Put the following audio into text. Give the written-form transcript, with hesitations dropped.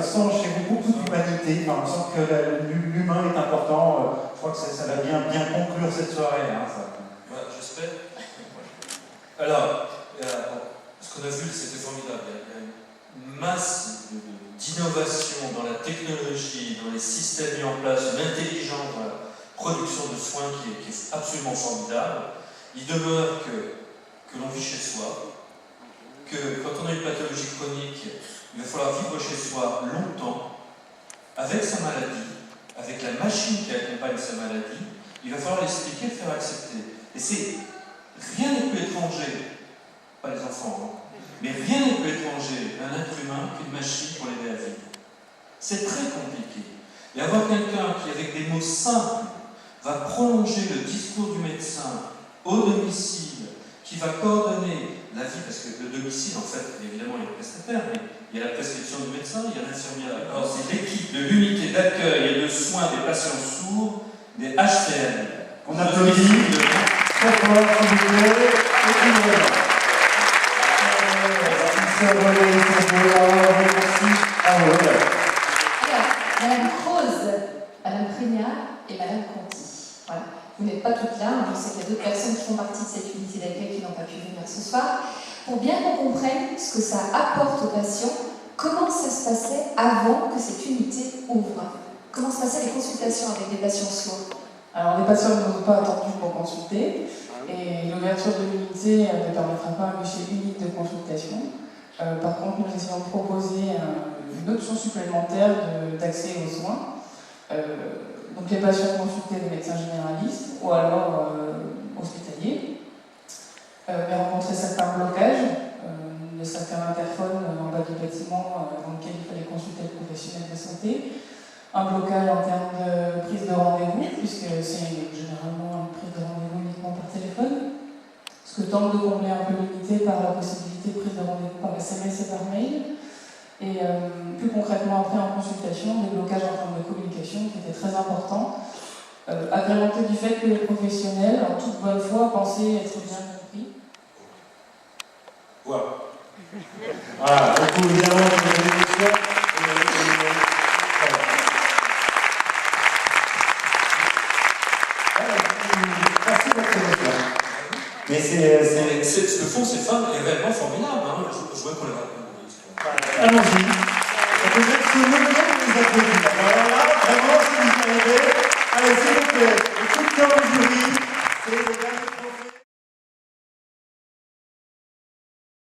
on sent chez vous beaucoup d'humanité, enfin, on sent que l'humain est important. Je crois que ça va bien conclure cette soirée. Hein, ça. Ouais, j'espère. Alors, ce qu'on a vu, c'était formidable. Il y a une masse d'innovation dans la technologie, dans les systèmes mis en place, une intelligence dans la production de soins qui est absolument formidable. Il demeure que l'on vit chez soi, que quand on a une pathologie chronique, il va falloir vivre chez soi longtemps, avec sa maladie, avec la machine qui accompagne sa maladie. Il va falloir l'expliquer, le faire accepter. Et rien n'est plus étranger, pas les enfants, hein, mais rien n'est plus étranger à un être humain qu'une machine pour l'aider à vivre. C'est très compliqué. Et avoir quelqu'un qui, avec des mots simples, va prolonger le discours du médecin au domicile, qui va coordonner la vie, parce que le domicile, en fait, évidemment, il y a le prestataire, mais il y a la prescription du médecin, il y a l'infirmière. Alors, c'est l'équipe de l'unité d'accueil et de soins des patients sourds, des HCL. On applaudit. Très fort, s'il vous plaît. Alors, Madame Croze, Madame Prégnard et Madame Conti. Voilà. Vous n'êtes pas toutes là, je sais qu'il y a d'autres personnes qui font partie de cette unité d'accueil qui n'ont pas pu venir ce soir. Pour bien qu'on comprenne ce que ça apporte aux patients, comment ça se passait avant que cette unité ouvre? Comment se passaient les consultations avec les patients sourds? Alors, les patients ne sont pas attendus pour consulter, et l'ouverture de l'unité ne permettra pas un guichet unique de consultation. Par contre, nous essayons de proposer une option supplémentaire d'accès aux soins. Donc, les patients consultés des médecins généralistes ou alors hospitaliers, mais rencontrer certains blocages, de certains interphones en bas du bâtiment dans lequel il fallait consulter le professionnel de santé. Un blocage en termes de prise de rendez-vous, puisque c'est généralement une prise de rendez-vous uniquement par téléphone, ce que tente de combler un peu l'unité par la possibilité de prise de rendez-vous par SMS et par mail. Et plus concrètement, après en consultation, des blocages en termes de communication qui étaient très importants, agrémentés du fait que les professionnels, en toute bonne foi, pensaient être bien compris. Voilà. Voilà, beaucoup évidemment de bénéficiaires. Merci d'être là. Mais Ce que font ces femmes est réellement formidable. Hein. Je vois qu'on les raconte. allons-y. Peut-être que nous, nous applaudissons. Voilà, vraiment, si vous arrivez, allez-y.